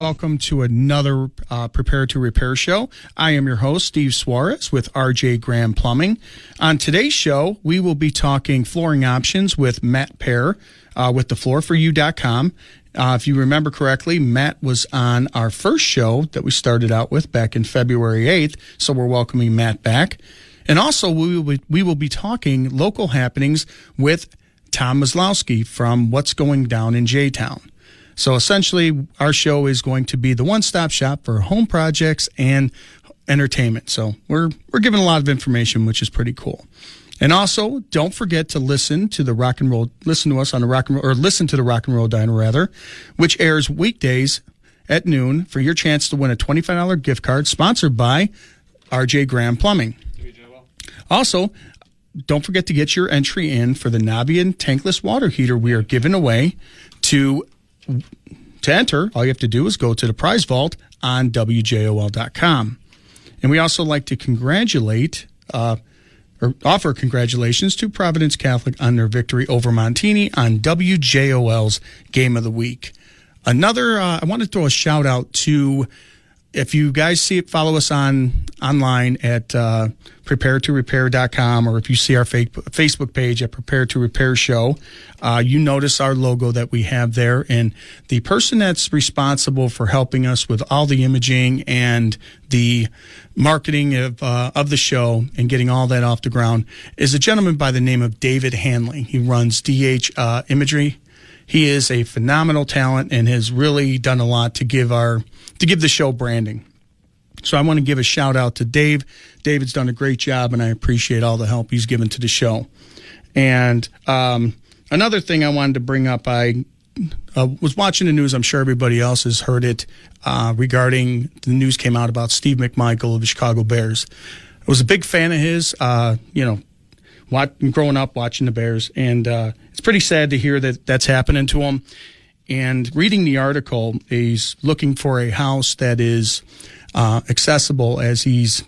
Welcome to another Prepare to Repair show. I am your host, Steve Suarez with RJ Graham Plumbing. On today's show, we will be talking flooring options with Matt Pehr with thefloorforyou.com. If you remember correctly, Matt was on our first show that we started out with back in February 8th, so we're welcoming Matt back. And also, we will be talking local happenings with Tom Maslowski from What's Going Down in J-Town. So essentially, our show is going to be the one-stop shop for home projects and entertainment. So we're giving a lot of information, which is pretty cool. And also, don't forget to listen to the Rock and Roll Diner rather, which airs weekdays at noon for your chance to win a $25 gift card sponsored by RJ Graham Plumbing. WJOL. Also, don't forget to get your entry in for the Navian tankless water heater we are giving away. To enter, all you have to do is go to the prize vault on WJOL.com. And we also like to congratulate or offer congratulations to Providence Catholic on their victory over Montini on WJOL's Game of the Week. I want to throw a shout out to, if you guys see it, follow us online at preparetorepair.com, or if you see our Facebook page at Prepare to Repair Show, you notice our logo that we have there. And the person that's responsible for helping us with all the imaging and the marketing of the show and getting all that off the ground is a gentleman by the name of David Hanley. He runs DH Imagery. He is a phenomenal talent and has really done a lot to give the show branding. So I want to give a shout out to Dave. David's done a great job, and I appreciate all the help he's given to the show. And another thing I wanted to bring up, I was watching the news. I'm sure everybody else has heard it regarding the news came out about Steve Mcmichael of the Chicago Bears. I was a big fan of his, growing up watching the Bears, and it's pretty sad to hear that that's happening to him. And reading the article, he's looking for a house that is accessible as his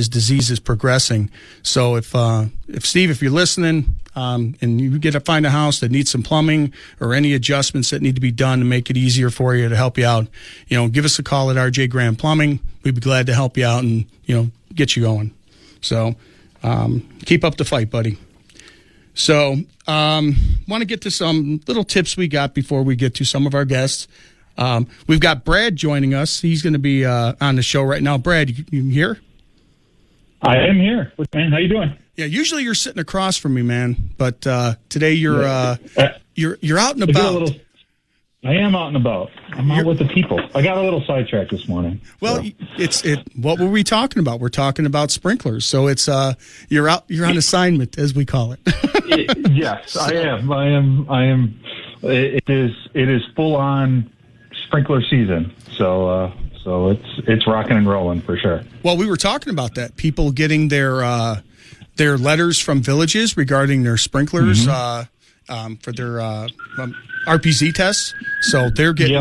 disease is progressing. So if Steve, if you're listening, and you get to find a house that needs some plumbing or any adjustments that need to be done to make it easier for you to help you out, give us a call at RJ Graham Plumbing. We'd be glad to help you out and get you going. So keep up the fight, buddy. So want to get to some little tips we got before we get to some of our guests. We've got Brad joining us. He's going to be on the show right now. Brad, you here? I am here. Man, how you doing? Yeah, usually you're sitting across from me, man. But today you're out and about. I am out and about. I'm out with the people. I got a little sidetracked this morning. Well, so. What were we talking about? We're talking about sprinklers. So it's you're on assignment, as we call it. Yes, I am. I am. It is full on sprinkler season. So it's rocking and rolling for sure. Well, we were talking about that. People getting their letters from villages regarding their sprinklers for their RPZ tests. So they're getting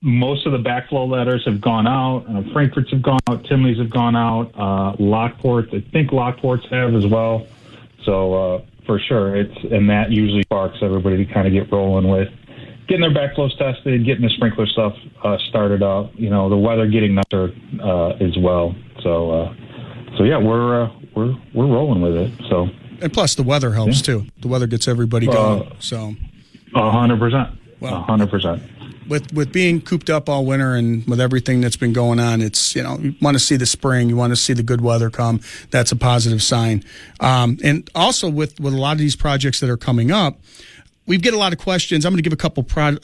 most of the backflow letters have gone out. Frankfurt's have gone out. Timley's have gone out. Lockport's, I think Lockport's have as well. So for sure, and that usually sparks everybody to kind of get rolling with getting their backflows tested, getting the sprinkler stuff started up. The weather getting nicer as well. So yeah, we're rolling with it. So and plus the weather helps too. The weather gets everybody going. So 100%. Well, 100%. With being cooped up all winter and with everything that's been going on, it's you want to see the spring, you want to see the good weather come. That's a positive sign. And also with a lot of these projects that are coming up, we get a lot of questions. I'm going to give a couple project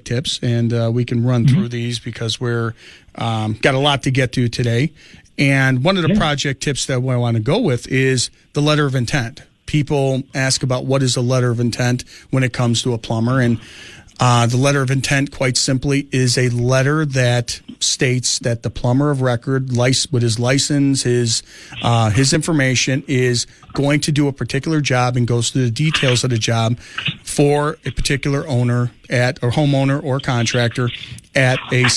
tips, and we can run through these because we're got a lot to get to today. And one of the project tips that I want to go with is the letter of intent. People ask about what is a letter of intent when it comes to a plumber, and the letter of intent, quite simply, is a letter that states that the plumber of record, with his license, his information, is going to do a particular job and goes through the details of the job for a particular owner or homeowner or contractor at a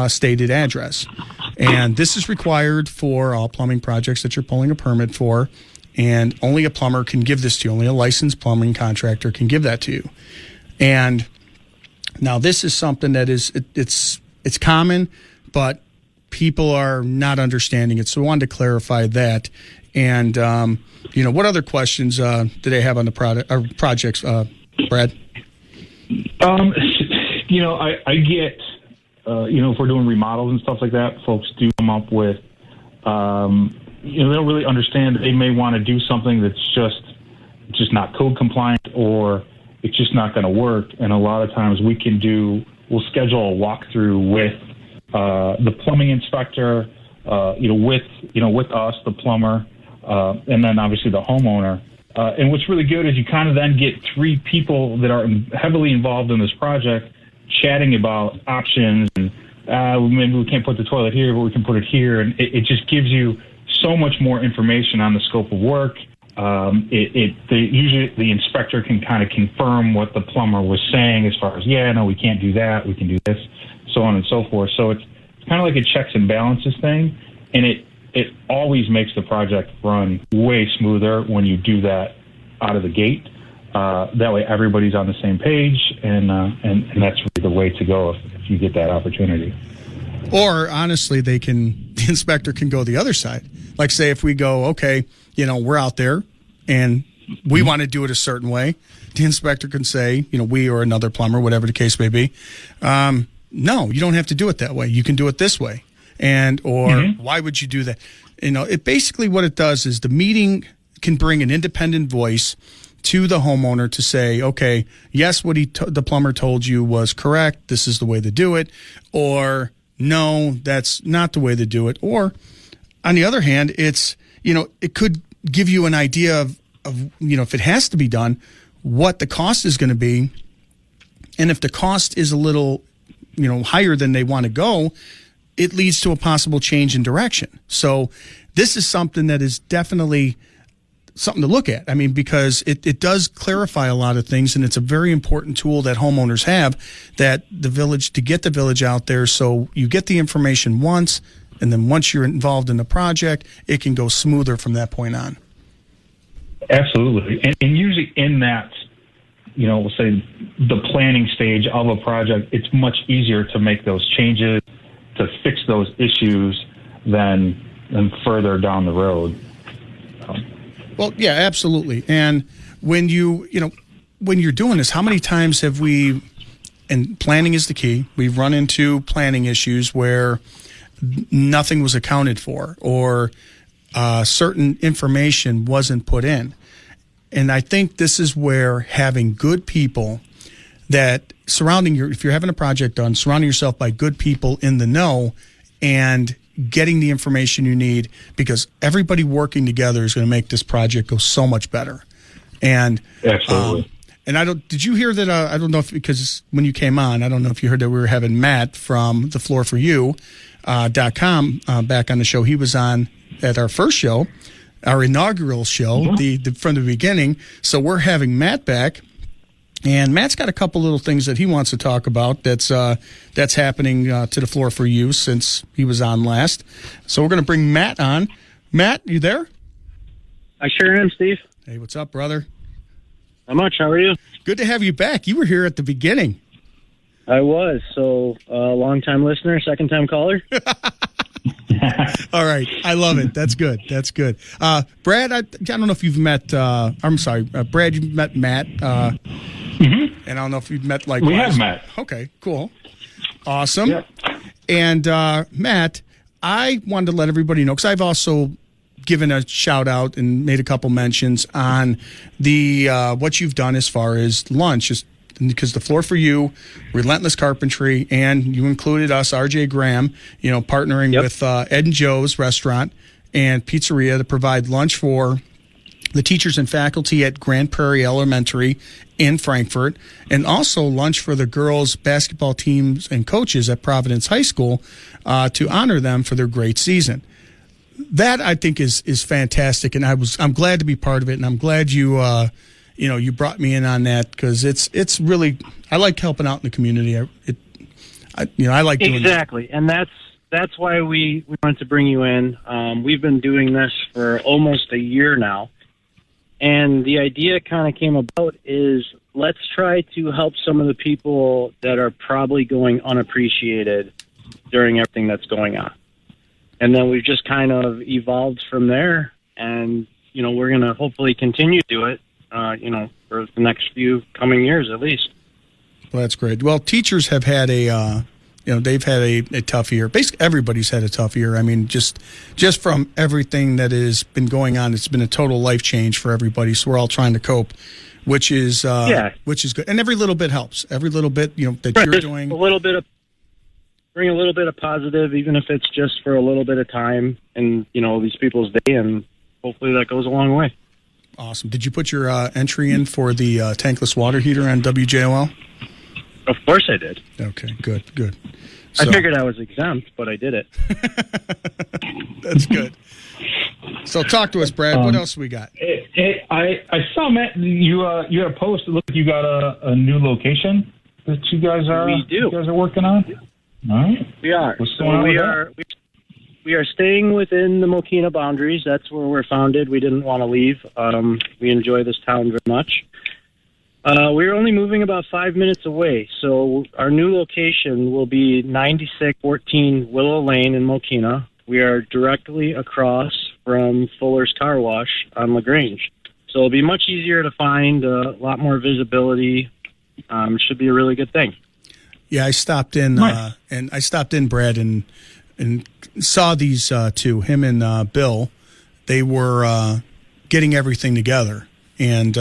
stated address. And this is required for all plumbing projects that you're pulling a permit for. And only a plumber can give this to you. Only a licensed plumbing contractor can give that to you. And Now, this is something that it's common, but people are not understanding it. So I wanted to clarify that. And, what other questions do they have on the projects, Brad? I get, if we're doing remodels and stuff like that, folks do come up with, they don't really understand that they may want to do something that's just not code compliant, or it's just not going to work. And a lot of times we'll schedule a walkthrough with the plumbing inspector, with us, the plumber, and then obviously the homeowner. And what's really good is you kind of then get three people that are heavily involved in this project chatting about options, and maybe we can't put the toilet here, but we can put it here. And it just gives you so much more information on the scope of work. Usually the inspector can kind of confirm what the plumber was saying as far as, no, we can't do that, we can do this, so on and so forth. So it's kind of like a checks and balances thing, and it always makes the project run way smoother when you do that out of the gate. That way everybody's on the same page, and that's really the way to go if you get that opportunity. Or honestly, the inspector can go the other side. Like, say if we go, okay, we're out there and we want to do it a certain way, the inspector can say, we or another plumber, whatever the case may be, no, you don't have to do it that way. You can do it this way. Why would you do that? It basically what it does is the meeting can bring an independent voice to the homeowner to say, okay, yes, what the plumber told you was correct. This is the way to do it. Or no, that's not the way to do it. Or on the other hand, it's, it could give you an idea of, if it has to be done, what the cost is going to be. And if the cost is a little, higher than they want to go, it leads to a possible change in direction. So this is something that is definitely something to look at. I mean, because it does clarify a lot of things, and it's a very important tool that homeowners have, that to get the village out there, so you get the information once, and then once you're involved in the project, it can go smoother from that point on. Absolutely. And usually in that, we'll say the planning stage of a project, it's much easier to make those changes, to fix those issues than further down the road. Well, yeah, absolutely. And when when you're doing this, how many times have we, and planning is the key, we've run into planning issues where nothing was accounted for, or certain information wasn't put in. And I think this is where having good people that if you're having a project done, surrounding yourself by good people in the know and getting the information you need, because everybody working together is going to make this project go so much better. And absolutely. Did you hear that? I don't know because when you came on, I don't know if you heard that we were having Matt from the Floor for You .com back on the show. He was on at our first show, our inaugural show, from the beginning. So we're having Matt back. And Matt's got a couple little things that he wants to talk about that's happening to the Floor for You since he was on last. So we're going to bring Matt on. Matt, you there? I sure am, Steve. Hey, what's up, brother? Not much. How are you? Good to have you back. You were here at the beginning. I was. So, long-time listener, second-time caller. All right. I love it. That's good. That's good. Brad, I don't know if you've met, I'm sorry, Brad, you've met Matt. And I don't know if you've met We have met. Okay, cool. Awesome. Yep. And Matt, I wanted to let everybody know, because I've also given a shout out and made a couple mentions on the what you've done as far as lunch, just because the Floor for You, Relentless Carpentry, and you included us, RJ Graham, partnering with Ed and Joe's Restaurant and Pizzeria to provide lunch for the teachers and faculty at Grand Prairie Elementary in Frankfort, and also lunch for the girls' basketball teams and coaches at Providence High School to honor them for their great season. That, I think, is fantastic, and I'm glad to be part of it, and I'm glad you you brought me in on that, because it's really, I like helping out in the community. I like doing exactly, and that's why we wanted to bring you in. We've been doing this for almost a year now, And the idea kind of came about is let's try to help some of the people that are probably going unappreciated during everything that's going on. And then we've just kind of evolved from there. And, we're going to hopefully continue to do it, for the next few coming years at least. Well, that's great. Well, teachers have had they've had a tough year. Basically, everybody's had a tough year. I mean, just from everything that has been going on, it's been a total life change for everybody. So we're all trying to cope, which is good. And every little bit helps. Every little bit, that right, you're doing. Bring a little bit of positive, even if it's just for a little bit of time in, these people's day, and hopefully that goes a long way. Awesome. Did you put your entry in for the tankless water heater on WJOL? Of course I did. Okay, good. So, I figured I was exempt, but I did it. That's good. So talk to us, Brad. What else we got? I saw, Matt, you had a post. It looked like you got a new location that you guys are. We do. You guys are working on. All right. We are. What's going on with that? We are staying within the Mokina boundaries. That's where we're founded. We didn't want to leave. We enjoy this town very much. We're only moving about 5 minutes away, so our new location will be 9614 Willow Lane in Mokina. We are directly across from Fuller's Car Wash on LaGrange. So it'll be much easier to find, a lot more visibility. It should be a really good thing. Yeah, I stopped in, Brad, and saw these two, him and Bill. They were getting everything together, and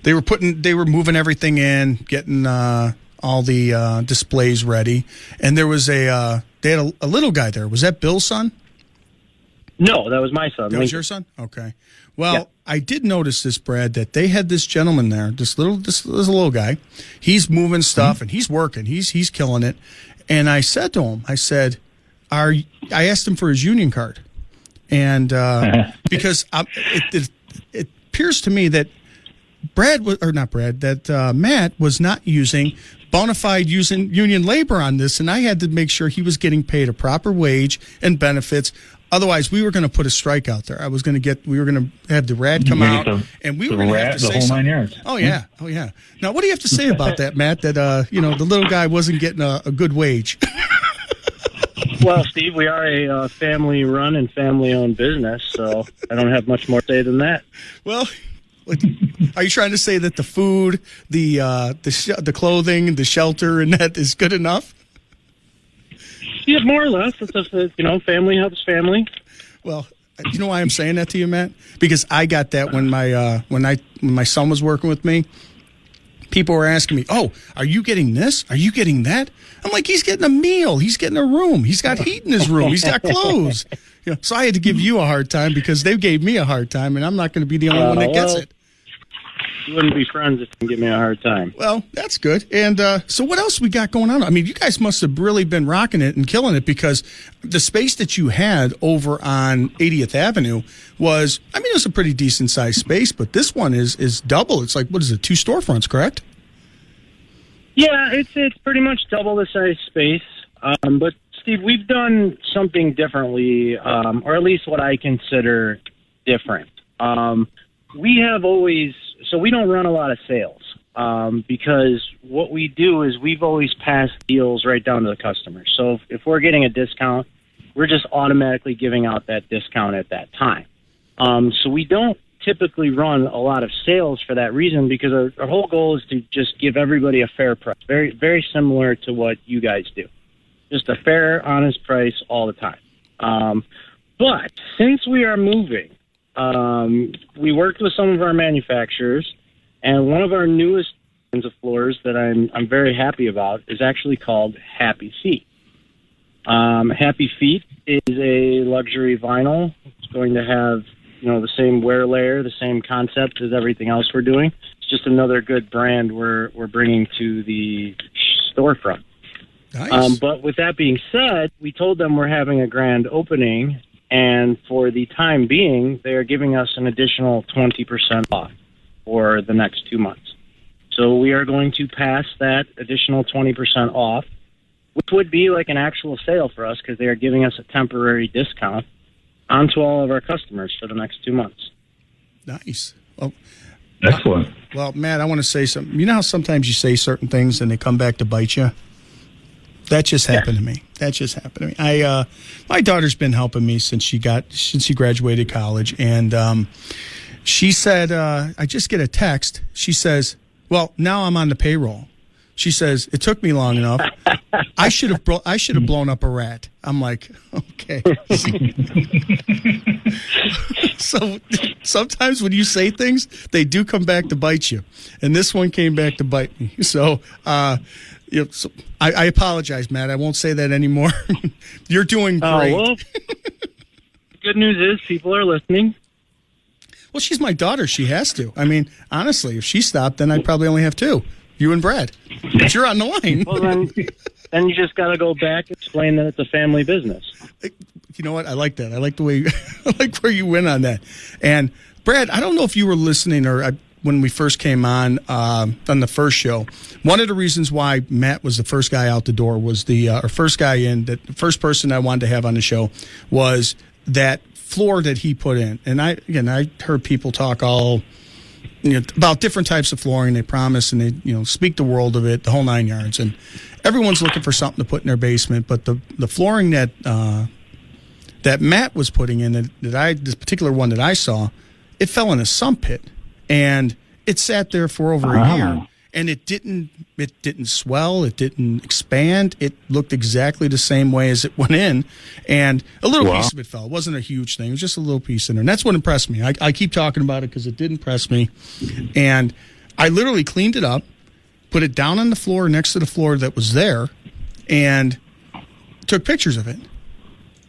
they were moving everything in, getting all the displays ready, and they had a little guy there. Was that Bill's son? No, that was my son. That was your son? Okay. Well, yeah. I did notice this, Brad, that they had this gentleman there, this little guy. He's moving stuff and he's working. He's killing it. And I said to him, I asked him for his union card, and because it appears to me that Matt was not using bona fide union labor on this, and I had to make sure he was getting paid a proper wage and benefits. Otherwise, we were going to put a strike out there. We were going to have the RAD come out, and we were going to have to say something. 9 yards. Oh yeah. Now, what do you have to say about that, Matt? That the little guy wasn't getting a good wage. Well, Steve, we are a family-run and family-owned business, so I don't have much more to say than that. Well, are you trying to say that the food, the clothing, the shelter, and that is good enough? Yeah, more or less. It's family helps family. Well, you know why I'm saying that to you, Matt? Because I got that when my son was working with me. People were asking me, "Oh, are you getting this? Are you getting that?" I'm like, "He's getting a meal. He's getting a room. He's got heat in his room. He's got clothes." So I had to give you a hard time because they gave me a hard time, and I'm not going to be the only one that gets it. You wouldn't be friends if you give me a hard time. Well, that's good. And so what else we got going on? I mean, you guys must have really been rocking it and killing it, because the space that you had over on 80th Avenue was, it was a pretty decent-sized space, but this one is double. It's like, what is it, 2 storefronts, correct? Yeah, it's pretty much double the size space. But, Steve, we've done something differently, or at least what I consider different. We have always... So we don't run a lot of sales because what we do is we've always passed deals right down to the customer. So if we're getting a discount, we're just automatically giving out that discount at that time. So we don't typically run a lot of sales for that reason, because our whole goal is to just give everybody a fair price, very, very similar to what you guys do. Just a fair, honest price all the time. But since we are moving, we worked with some of our manufacturers, and one of our newest kinds of floors that I'm very happy about is actually called Happy Feet. Happy Feet is a luxury vinyl. It's going to have, the same wear layer, the same concept as everything else we're doing. It's just another good brand we're bringing to the storefront. Nice. But with that being said, we told them we're having a grand opening, and for the time being, they are giving us an additional 20% off for the next 2 months. So we are going to pass that additional 20% off, which would be like an actual sale for us, because they are giving us a temporary discount onto all of our customers for the next 2 months. Nice. Excellent. Well, Matt, I want to say something. You know how sometimes you say certain things and they come back to bite you? That just happened to me. My daughter's been helping me since she graduated college, and she said, I just get a text. She says, "Well, now I'm on the payroll." She says, "It took me long enough. I should have blown up a rat." I'm like, okay. So sometimes when you say things, they do come back to bite you, and this one came back to bite me. So, so I apologize, Matt. I won't say that anymore. You're doing great. Well, good news is people are listening. Well, she's my daughter. She has to. I mean, honestly, if she stopped, then I'd probably only have two. You and Brad. But you're on the line. Well, then you just got to go back and explain that it's a family business. You know what? I like that. I like the way I like where you went on that. And Brad, I don't know if you were listening when we first came on the first show. One of the reasons why Matt was the first guy out the door was the first guy in. The first person I wanted to have on the show was that floor that he put in. And I heard people talk all about different types of flooring. They promise and they speak the world of it, the whole 9 yards. And everyone's looking for something to put in their basement. But the flooring that Matt was putting in, this particular one that I saw, it fell in a sump pit, and it sat there for over a year. And it didn't swell, it didn't expand. It looked exactly the same way as it went in, and a little piece of it fell. It wasn't a huge thing. It was just a little piece in there, and that's what impressed me. I keep talking about it because it did impress me, and I literally cleaned it up, put it down on the floor next to the floor that was there, and took pictures of it.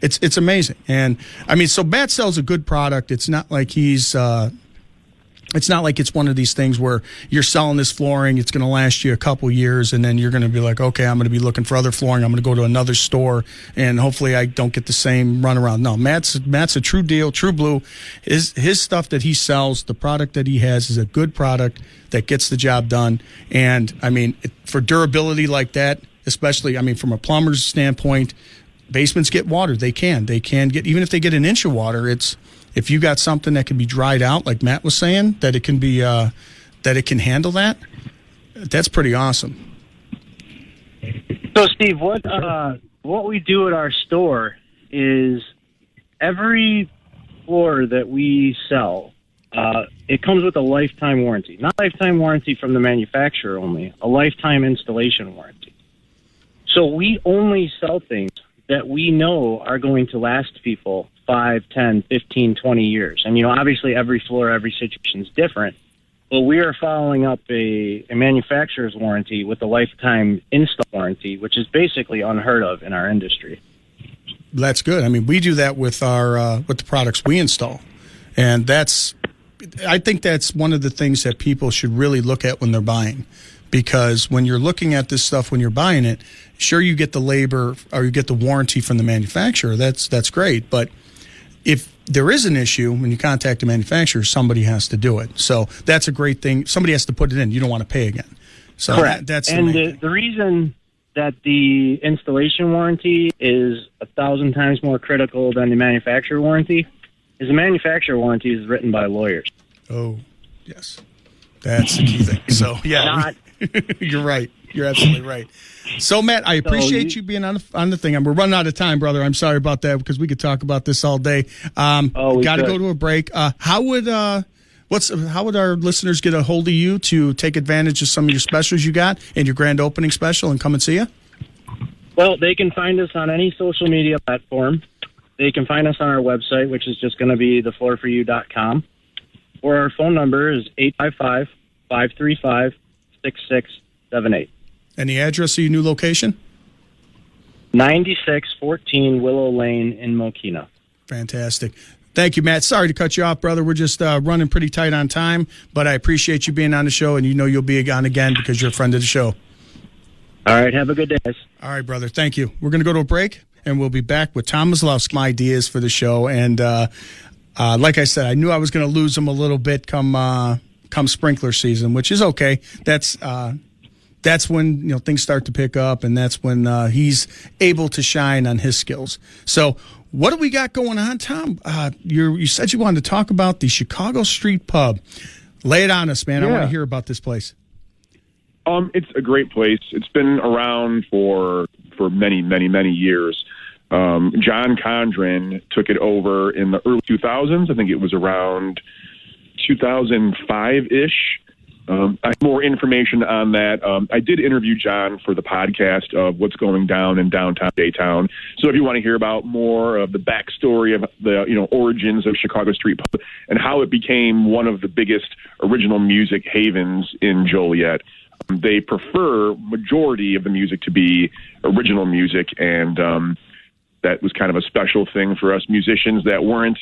It's amazing, and I mean, so Matt sells a good product. It's not like it's one of these things where you're selling this flooring, it's going to last you a couple years, and then you're going to be like, okay, I'm going to be looking for other flooring. I'm going to go to another store, and hopefully I don't get the same runaround. No, Matt's a true deal, true blue. His stuff that he sells, the product that he has is a good product that gets the job done. And, I mean, for durability like that, especially, I mean, from a plumber's standpoint, basements get water. They can get, even if they get an inch of water, if you got something that can be dried out, like Matt was saying, that it can be, that it can handle that, that's pretty awesome. So, Steve, what we do at our store is every floor that we sell, it comes with a lifetime warranty. Not lifetime warranty from the manufacturer only, a lifetime installation warranty. So we only sell things that we know are going to last people 5, 10, 15, 20 years. And, obviously every floor, every situation is different. But we are following up a manufacturer's warranty with a lifetime install warranty, which is basically unheard of in our industry. That's good. I mean, we do that with with the products we install. And I think that's one of the things that people should really look at when they're buying. Because when you're looking at this stuff, when you're buying it, sure, you get the labor or you get the warranty from the manufacturer. That's great. But if there is an issue, when you contact the manufacturer, somebody has to do it. So that's a great thing. Somebody has to put it in. You don't want to pay again. So correct. That's the reason that the installation warranty is 1,000 times more critical than the manufacturer warranty is the manufacturer warranty is written by lawyers. Oh, yes. That's the key thing. So, yeah. You're right. You're absolutely right. So, Matt, I appreciate you being on the thing. We're running out of time, brother. I'm sorry about that because we could talk about this all day. Got to go to a break. How would our listeners get a hold of you to take advantage of some of your specials you got and your grand opening special and come and see you? Well, they can find us on any social media platform. They can find us on our website, which is just going to be thefloorforyou.com. Or our phone number is 855-535-6678. And the address of your new location? 9614 Willow Lane in Mokina. Fantastic. Thank you, Matt. Sorry to cut you off, brother. We're just running pretty tight on time, but I appreciate you being on the show, and you'll be on again because you're a friend of the show. All right. Have a good day, guys. All right, brother. Thank you. We're going to go to a break, and we'll be back with Tom Maslowski. My ideas for the show, and like I said, I knew I was going to lose him a little bit come sprinkler season, which is okay. That's that's when things start to pick up, and that's when he's able to shine on his skills. So, what do we got going on, Tom? You said you wanted to talk about the Chicago Street Pub. Lay it on us, man. I want to hear about this place. It's a great place. It's been around for many, many, many years. John Condren took it over in the early 2000s. I think it was around 2005-ish. I have more information on that. I did interview John for the podcast of what's going down in downtown Daytown. So if you want to hear about more of the backstory of the origins of Chicago Street Pub and how it became one of the biggest original music havens in Joliet, they prefer majority of the music to be original music, and that was kind of a special thing for us musicians that weren't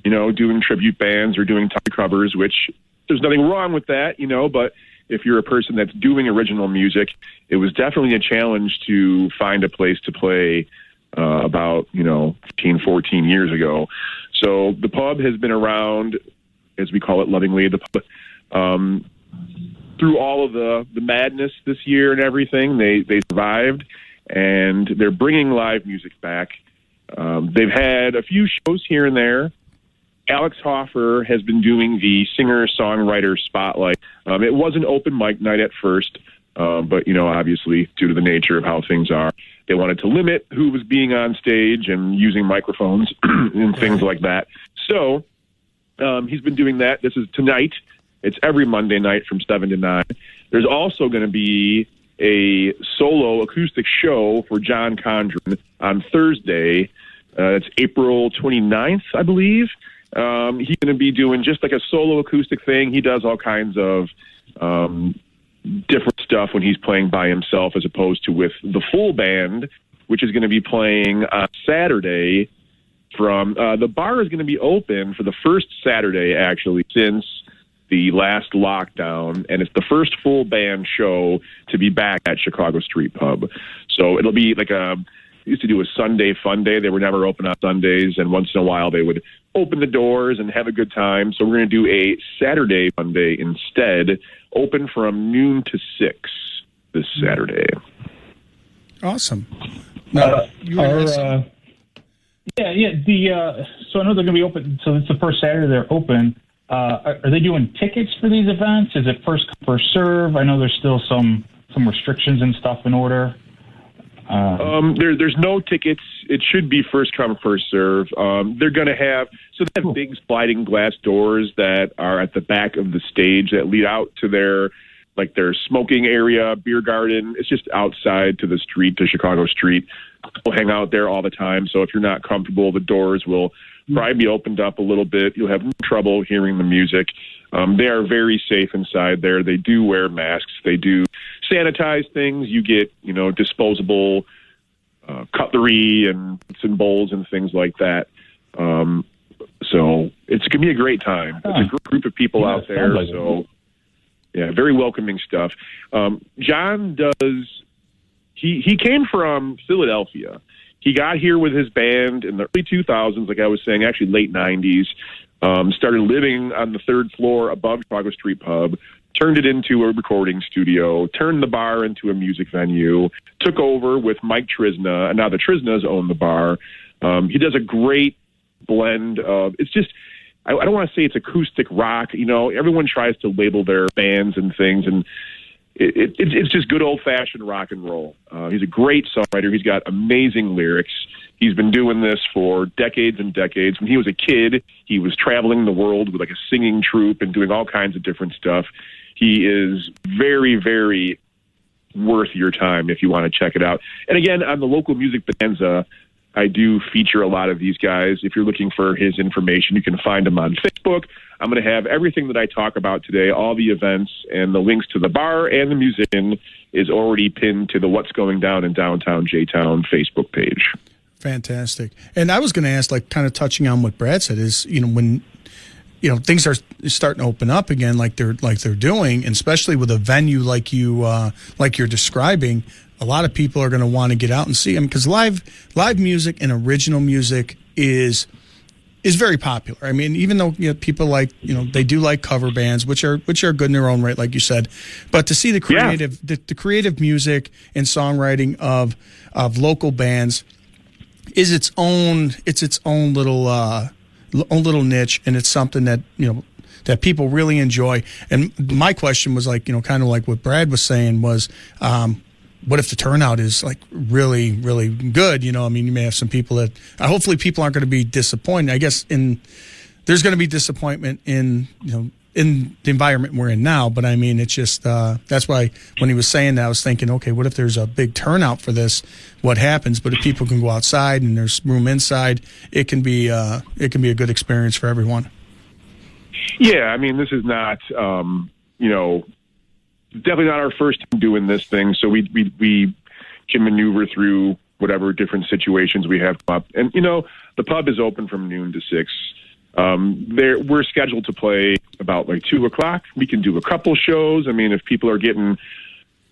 doing tribute bands or doing top covers, which there's nothing wrong with that, but if you're a person that's doing original music, it was definitely a challenge to find a place to play about 15, 14 years ago. So the pub has been around, as we call it lovingly, the pub, through all of the madness this year and everything. They survived, and they're bringing live music back. They've had a few shows here and there. Alex Hoffer has been doing the singer-songwriter spotlight. It was an open mic night at first, but, obviously, due to the nature of how things are, they wanted to limit who was being on stage and using microphones and things like that. So he's been doing that. This is tonight. It's every Monday night from 7 to 9. There's also going to be a solo acoustic show for John Condren on Thursday. It's April 29th, I believe. He's going to be doing just like a solo acoustic thing. He does all kinds of different stuff when he's playing by himself as opposed to with the full band, which is going to be playing on Saturday from the bar is going to be open for the first Saturday, actually, since the last lockdown, and it's the first full band show to be back at Chicago Street Pub. So it'll be like used to do a Sunday fun day. They were never open on Sundays, and once in a while they would open the doors and have a good time. So we're going to do a Saturday fun day instead, open from noon to 6 this Saturday. Awesome. So I know they're going to be open. So it's the first Saturday they're open. Are they doing tickets for these events? Is it first come, first serve? I know there's still some restrictions and stuff in order. There's no tickets. It should be first come, first serve. They're going to have big sliding glass doors that are at the back of the stage that lead out to their smoking area, beer garden. It's just outside to the street, to Chicago Street. We'll hang out there all the time. So if you're not comfortable, the doors will probably be opened up a little bit. You'll have no trouble hearing the music. They are very safe inside there. They do wear masks. They do sanitize things. You get, disposable cutlery and bowls and things like that. So it's going to be a great time. It's a group of people out there. So, very welcoming stuff. John does. He came from Philadelphia. He got here with his band in the early 2000s, like I was saying, actually late 90s. Started living on the third floor above Chicago Street Pub, turned it into a recording studio, turned the bar into a music venue, took over with Mike Trisna, and now the Trisnas own the bar. He does a great blend of, it's just, I don't want to say it's acoustic rock. Everyone tries to label their bands and things, and it's just good old-fashioned rock and roll. He's a great songwriter. He's got amazing lyrics. He's been doing this for decades and decades. When he was a kid, he was traveling the world with a singing troupe and doing all kinds of different stuff. He is very, very worth your time if you want to check it out. And again, on the local music bonanza, I do feature a lot of these guys. If you're looking for his information, you can find him on Facebook. I'm going to have everything that I talk about today, all the events and the links to the bar and the musician is already pinned to the What's Going Down in Downtown J-Town Facebook page. Fantastic. And I was going to ask, kind of touching on what Brad said, is, when things are starting to open up again, like they're doing, and especially with a venue like you're describing, a lot of people are going to want to get out and see them, because live music and original music is is very popular. I mean, even though people they do like cover bands, which are good in their own right, like you said, but to see the creative the creative music and songwriting of local bands is its own little niche, and it's something that that people really enjoy. And my question was kind of like what Brad was saying was, what if the turnout is like really, really good? I mean, you may have some people that hopefully people aren't going to be disappointed. I guess there's going to be disappointment in the environment we're in now. But I mean, it's just that's why when he was saying that, I was thinking, okay, what if there's a big turnout for this? What happens? But if people can go outside and there's room inside, it can be a good experience for everyone. Yeah, I mean, this is not definitely not our first time doing this thing, so we can maneuver through whatever different situations we have come up. And the pub is open from noon to 6. We're scheduled to play about 2:00. We can do a couple shows. I mean, if people are getting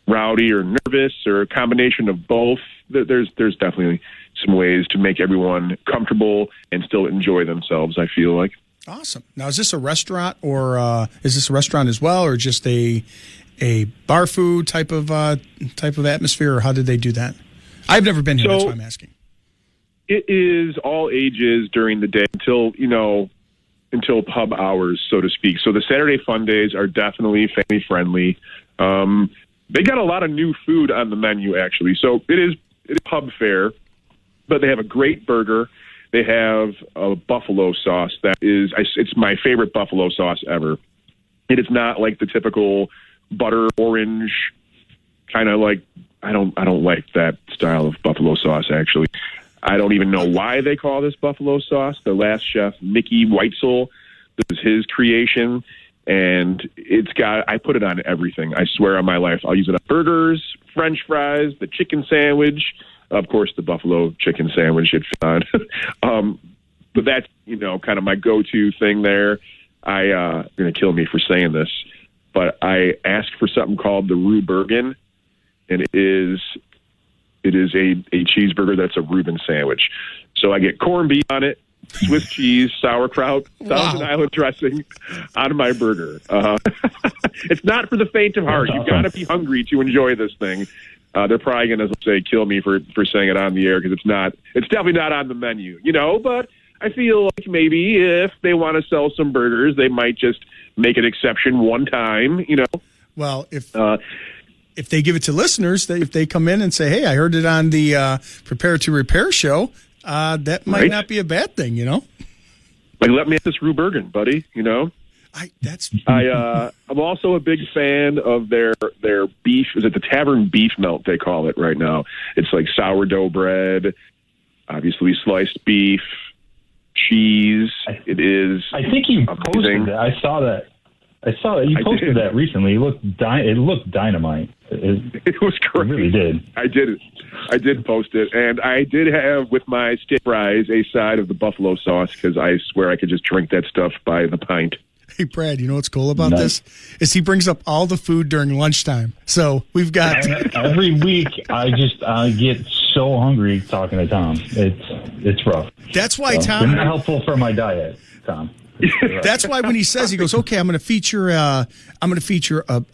rowdy or nervous or a combination of both, there's definitely some ways to make everyone comfortable and still enjoy themselves, I feel like. Awesome. Now, is this a restaurant, or is this a restaurant as well, or just a bar food type of atmosphere, or how did they do that? I've never been here, that's why I'm asking. It is all ages during the day until pub hours, so to speak. So the Saturday fun days are definitely family friendly. They got a lot of new food on the menu, actually. So it is pub fare, but they have a great burger. They have a buffalo sauce it's my favorite buffalo sauce ever. It is not like the typical butter orange kind of I don't like that style of buffalo sauce, actually. I don't even know why they call this buffalo sauce. The last chef, Mickey Weitzel, this is his creation, and I put it on everything. I swear on my life. I'll use it on burgers, French fries, the chicken sandwich, of course, the buffalo chicken sandwich it's on. But that's, kind of my go-to thing there. You're going to kill me for saying this, but I asked for something called the Rue Bergen, and it is a cheeseburger that's a Reuben sandwich. So I get corned beef on it, Swiss cheese, sauerkraut, Thousand Island dressing on my burger. It's not for the faint of heart. You've got to be hungry to enjoy this thing. They're probably going to kill me for saying it on the air because it's definitely not on the menu, but I feel like maybe if they want to sell some burgers, they might just make an exception one time, Well, if they give it to listeners, if they come in and say, hey, I heard it on the Prepare to Repair show, that might not be a bad thing, let me have this Rue Bergen, buddy, I'm also a big fan of their beef. Is it the Tavern beef melt they call it right now? It's like sourdough bread, obviously sliced beef, cheese. It is. I think you posted that. I saw that. You posted that recently. It looked dynamite. It was great. It really did. I did post it, and I did have with my steak fries a side of the buffalo sauce because I swear I could just drink that stuff by the pint. Hey, Brad, you know what's cool about this? Is he brings up all the food during lunchtime. So we've got... Every week, I get so hungry talking to Tom. It's rough. That's why, Tom... It's not helpful for my diet, Tom. That's why when he says, he goes, okay, I'm going to feature a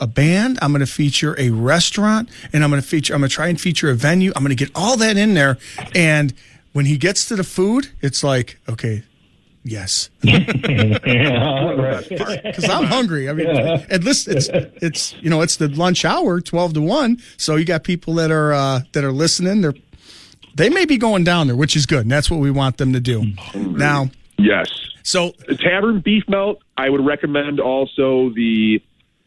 band, I'm going to feature a restaurant, and I'm going to try and feature a venue. I'm going to get all that in there. And when he gets to the food, it's like, okay, yes. Because I'm hungry. I mean, at least it's the lunch hour, 12 to 1. So you got people that are listening. They may be going down there, which is good. And that's what we want them to do. Now, yes. So the Tavern beef melt, I would recommend also they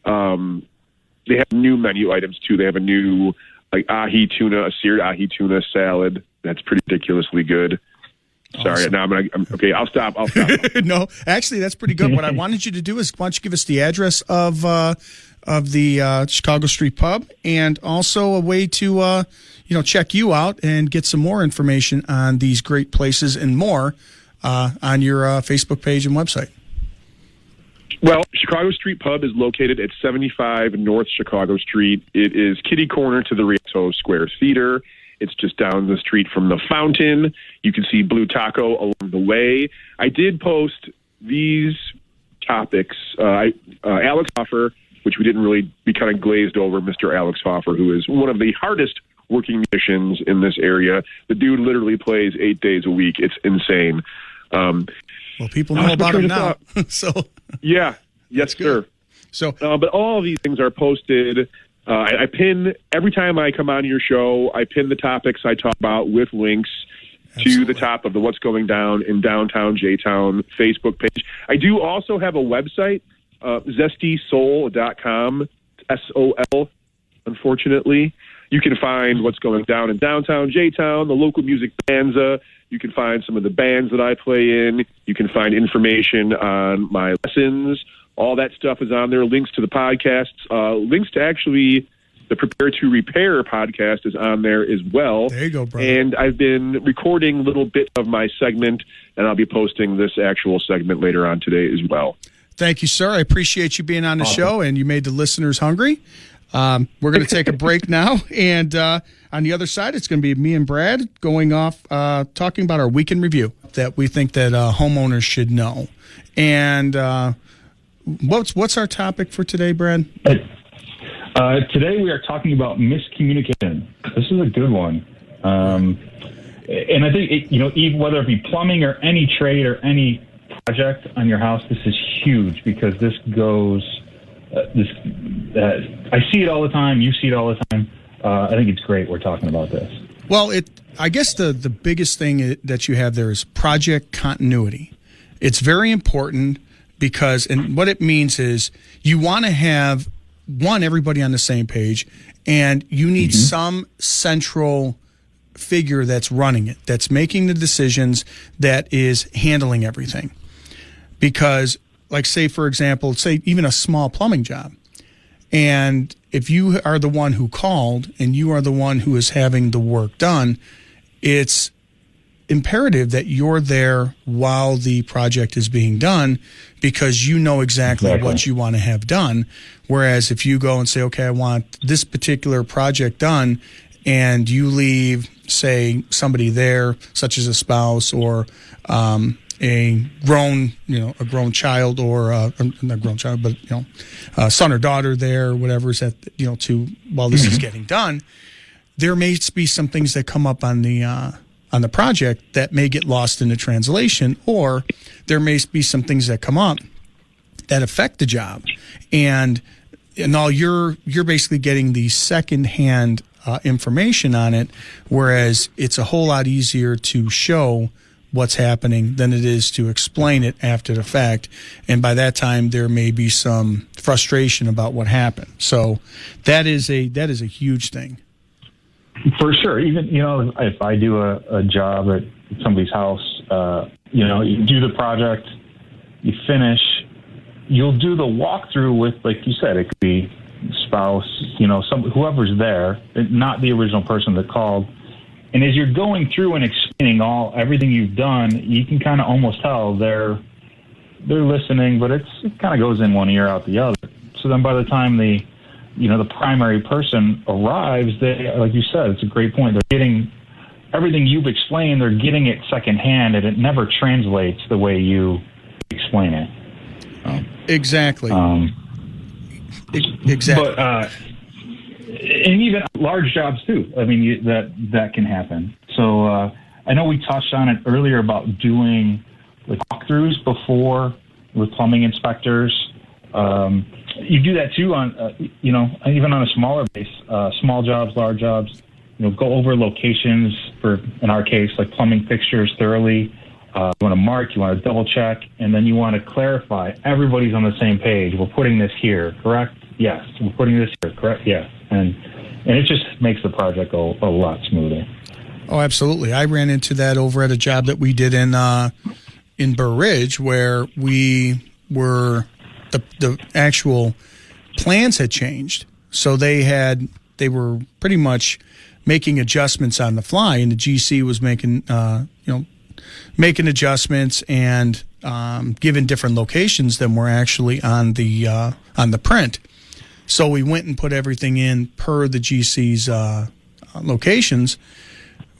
have new menu items too. They have a new ahi tuna, a seared ahi tuna salad. That's pretty ridiculously good. Sorry, awesome. Now I'm okay. I'll stop. No, actually, that's pretty good. What I wanted you to do is, why don't you give us the address of the Chicago Street Pub, and also a way to check you out and get some more information on these great places and more on your Facebook page and website. Well, Chicago Street Pub is located at 75 North Chicago Street. It is kitty corner to the Rialto Square Theater. It's just down the street from the fountain. You can see Blue Taco along the way. I did post these topics. Alex Hoffer, which we didn't really, we kind of glazed over Mr. Alex Hoffer, who is one of the hardest working musicians in this area. The dude literally plays 8 days a week. It's insane. Well, people know about him now. So yeah, yes, sir. So, but all of these things are posted. I pin every time I come on your show. I pin the topics I talk about with links to the top of the What's Going Down in Downtown J-Town Facebook page. I do also have a website, zestysoul.com, SOL, unfortunately. You can find what's going down in Downtown J-Town, the local music banza. You can find some of the bands that I play in. You can find information on my lessons. All that stuff is on there. Links to the podcasts. Links to actually the Prepare to Repair podcast is on there as well. There you go, brother. And I've been recording little bits of my segment, and I'll be posting this actual segment later on today as well. Thank you, sir. I appreciate you being on the show, and you made the listeners hungry. We're going to take a break now, and on the other side, it's going to be me and Brad going off talking about our weekend review that we think that homeowners should know. And what's our topic for today, Brad? Today we are talking about miscommunication. This is a good one, and I think even whether it be plumbing or any trade or any project on your house, this is huge because this goes. I see it all the time. You see it all the time. I think it's great we're talking about this. Well, I guess the biggest thing that you have there is project continuity. It's very important because, and what it means is you want to have, everybody on the same page, and you need some central figure that's running it, that's making the decisions, that is handling everything. Because, like, say, for example, say even a small plumbing job. And if you are the one who called and you are the one who is having the work done, it's imperative that you're there while the project is being done because you know exactly what you want to have done. Whereas if you go and say, okay, I want this particular project done, and you leave, say, somebody there, such as a spouse or a grown child or not grown child, but son or daughter there, whatever is at while this is getting done, there may be some things that come up on the project that may get lost in the translation, or there may be some things that come up that affect the job, and all you're basically getting the secondhand information on it, whereas it's a whole lot easier to show what's happening than it is to explain it after the fact. And by that time, there may be some frustration about what happened. So that is a huge thing. For sure. Even, if I do a job at somebody's house, you do the project, you finish, you'll do the walkthrough with, like you said, it could be spouse, whoever's there, not the original person that called. And as you're going through and explaining everything you've done, you can kind of almost tell they're listening, but it kind of goes in one ear out the other. So then by the time the primary person arrives, they, like you said, it's a great point. They're getting everything you've explained. They're getting it secondhand, and it never translates the way you explain it. Exactly. Exactly. But and even large jobs too. I mean, that can happen. So I know we touched on it earlier about doing like walkthroughs before with plumbing inspectors. You do that too on even on a smaller base, small jobs, large jobs. Go over locations for, in our case, like plumbing fixtures thoroughly. You want to mark, you want to double check, and then you want to clarify. Everybody's on the same page. We're putting this here, correct? Yes. We're putting this here, correct? Yes. And it just makes the project go a lot smoother. Oh, absolutely. I ran into that over at a job that we did in Burr Ridge, where we were the actual plans had changed, so they were pretty much making adjustments on the fly, and the GC was making adjustments and given different locations than were actually on the print. So we went and put everything in per the GC's locations,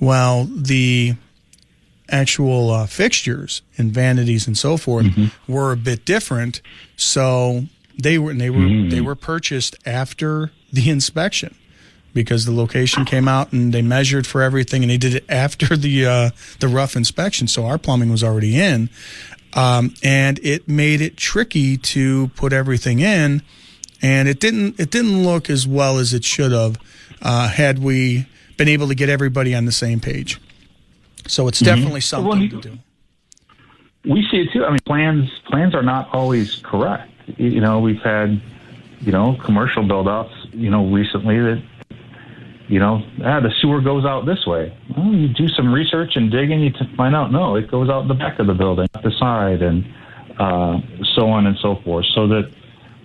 Well, the actual fixtures and vanities and so forth were a bit different, so they were purchased after the inspection, because the location came out and they measured for everything, and they did it after the rough inspection. So our plumbing was already in, and it made it tricky to put everything in, and it didn't look as well as it should have had we been able to get everybody on the same page. So it's definitely something to do. We see it too. I mean, plans are not always correct. We've had commercial build-outs recently that the sewer goes out this way. Well, you do some research and digging, you find out, no, it goes out the back of the building, not the side, and so on and so forth. So that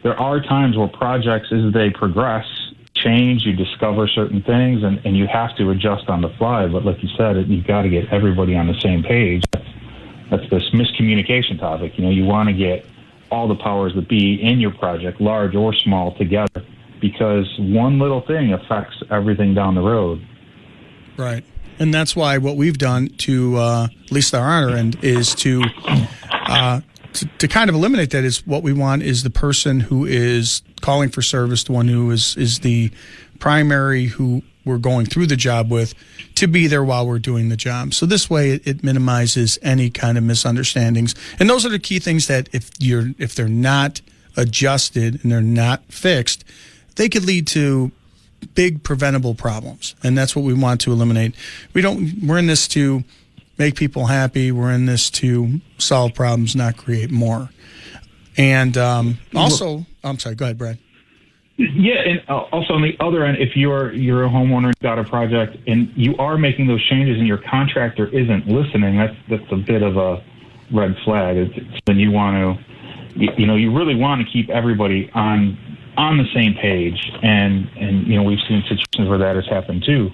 there are times where projects, as they progress, change, you discover certain things, and you have to adjust on the fly. But like you said, you've got to get everybody on the same page. That's this miscommunication topic. You want to get all the powers that be in your project, large or small, together, because one little thing affects everything down the road. Right. And that's why what we've done to, at least on our end, is to kind of eliminate that. Is what we want is the person who is calling for service, the one who is the primary who we're going through the job with, to be there while we're doing the job. So this way it minimizes any kind of misunderstandings. And those are the key things that if they're not adjusted and they're not fixed, they could lead to big preventable problems. And that's what we want to eliminate. We're in this to make people happy. We're in this to solve problems, not create more. And also, I'm sorry, go ahead, Brad. Yeah, and also on the other end, if you're a homeowner, you've got a project, and you are making those changes, and your contractor isn't listening, that's a bit of a red flag. Then you want to, you really want to keep everybody on the same page, and we've seen situations where that has happened too.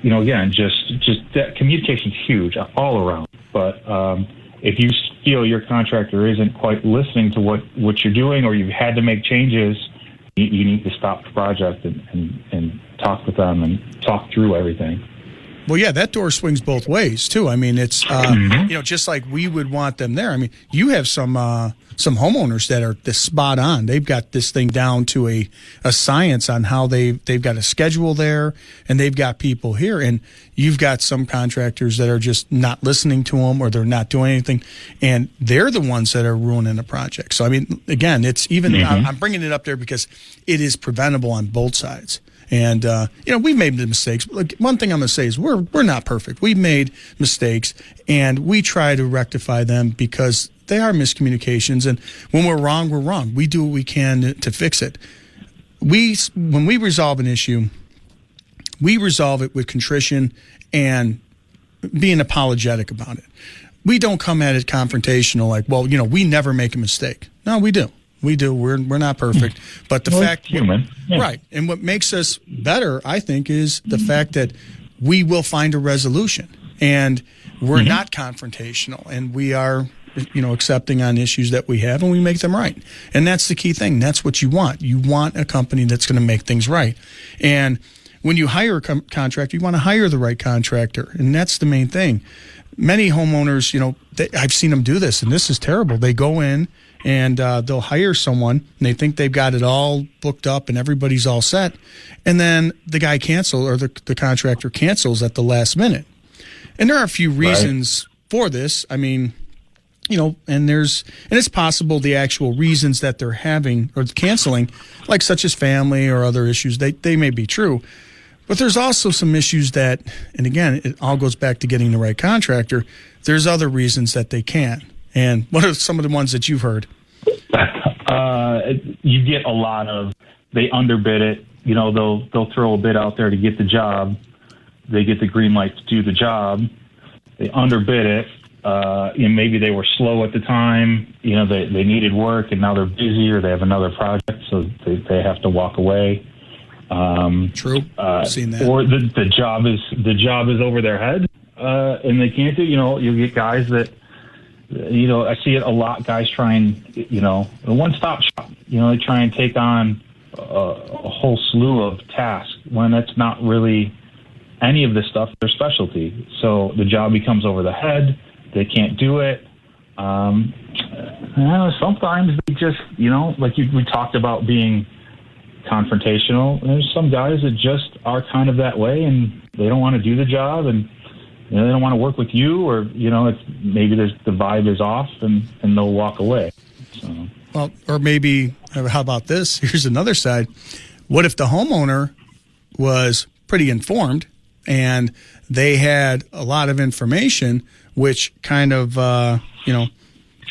Again, just that communication's huge all around, but. If you feel your contractor isn't quite listening to what you're doing, or you've had to make changes, you need to stop the project and talk with them and talk through everything. Well, yeah, that door swings both ways too. I mean, it's just like we would want them there. I mean, you have some homeowners that are this spot on. They've got this thing down to a science on how they've got a schedule there, and they've got people here. And you've got some contractors that are just not listening to them, or they're not doing anything, and they're the ones that are ruining the project. So I mean, again, it's even I'm bringing it up there because it is preventable on both sides. And, we've made the mistakes. Like, one thing I'm going to say is we're not perfect. We've made mistakes, and we try to rectify them because they are miscommunications. And when we're wrong, we're wrong. We do what we can to fix it. When we resolve an issue, we resolve it with contrition and being apologetic about it. We don't come at it confrontational like, well, we never make a mistake. No, we do. We do. We're not perfect, but the fact, human, right? And what makes us better, I think, is the fact that we will find a resolution, and we're not confrontational, and we are, accepting on issues that we have, and we make them right. And that's the key thing. That's what you want. You want a company that's going to make things right. And when you hire a contractor, you want to hire the right contractor, and that's the main thing. Many homeowners, I've seen them do this, and this is terrible. They go in and they'll hire someone, and they think they've got it all booked up and everybody's all set, and then the guy cancels, or the contractor cancels at the last minute. And there are a few reasons for this. I mean, and it's possible the actual reasons that they're having or canceling, like such as family or other issues, they may be true. But there's also some issues that, and again, it all goes back to getting the right contractor. There's other reasons that they can't. And what are some of the ones that you've heard? You get a lot of, they underbid it. They'll throw a bid out there to get the job. They get the green light to do the job. They underbid it. Maybe they were slow at the time. They needed work, and now they're busy, or they have another project, so they have to walk away. True. Seen that. Or the job is over their head, and they can't do. You get guys that. I see it a lot. Guys trying, a one-stop shop. They try and take on a whole slew of tasks when that's not really any of this stuff their specialty. So the job becomes over the head. They can't do it. Sometimes they just, like we talked about being confrontational. There's some guys that just are kind of that way, and they don't want to do the job, and they don't want to work with you, or it's maybe the vibe is off, and they'll walk away. So. Well, or maybe, how about this? Here's another side. What if the homeowner was pretty informed and they had a lot of information, which kind of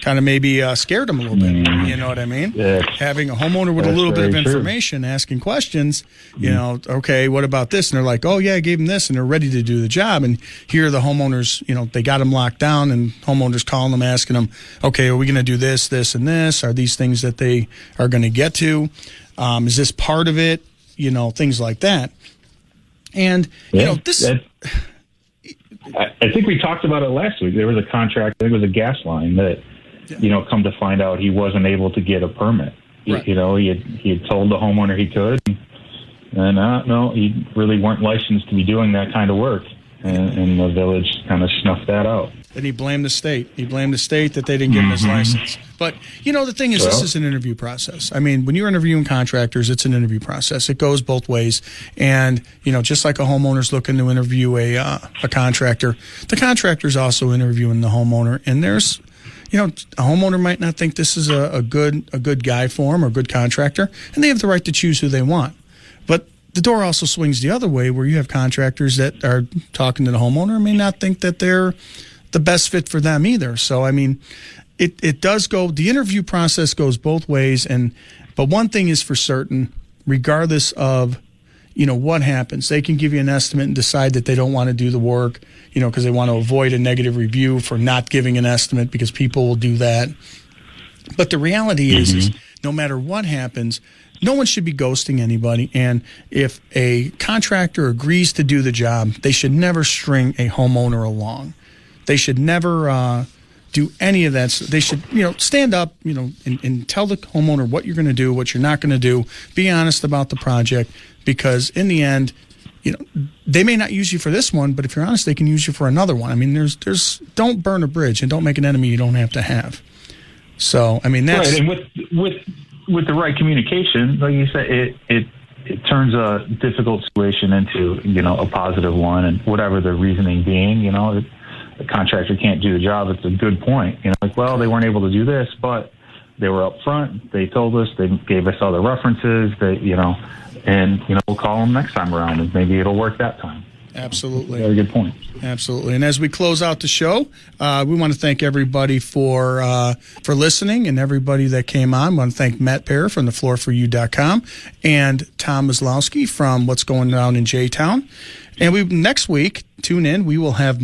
maybe scared them a little bit. You know what I mean? Yeah. Having a homeowner with a little bit of information, asking questions, okay, what about this? And they're like, oh, yeah, I gave them this, and they're ready to do the job. And here the homeowners, they got them locked down, and homeowners calling them, asking them, okay, are we going to do this, this, and this? Are these things that they are going to get to? Is this part of it? Things like that. And, this... I think we talked about it last week. There was a contract, I think it was a gas line that, come to find out he wasn't able to get a permit. Right. He had told the homeowner he could, and no, he really weren't licensed to be doing that kind of work. And the village kind of snuffed that out. And he blamed the state. He blamed the state that they didn't give him his license. But, the thing is, this is an interview process. I mean, when you're interviewing contractors, it's an interview process. It goes both ways. And, just like a homeowner's looking to interview a contractor, the contractor's also interviewing the homeowner. And there's, a homeowner might not think this is a good guy for him or a good contractor, and they have the right to choose who they want. But the door also swings the other way, where you have contractors that are talking to the homeowner and may not think that they're the best fit for them either. So, I mean, it does go, the interview process goes both ways. But one thing is for certain, regardless of, what happens, they can give you an estimate and decide that they don't want to do the work, because they want to avoid a negative review for not giving an estimate, because people will do that. But the reality is no matter what happens, no one should be ghosting anybody. And if a contractor agrees to do the job, they should never string a homeowner along. They should never do any of that. They should, stand up, and tell the homeowner what you're going to do, what you're not going to do. Be honest about the project, because in the end, they may not use you for this one, but if you're honest, they can use you for another one. I mean, there's don't burn a bridge and don't make an enemy you don't have to have. So, I mean, that's right. And with the right communication, like you said, it turns a difficult situation into, a positive one, and whatever the reasoning being, the contractor can't do the job. It's a good point. They weren't able to do this, but they were up front. They told us, they gave us other references, and we'll call them next time around, and maybe it'll work that time. Absolutely. Very good point. Absolutely. And as we close out the show, we want to thank everybody for listening, and everybody that came on. We want to thank Matt Pehr from thefloorforyou.com and Tom Maslowski from What's Going On in J-Town. And next week, tune in, we will have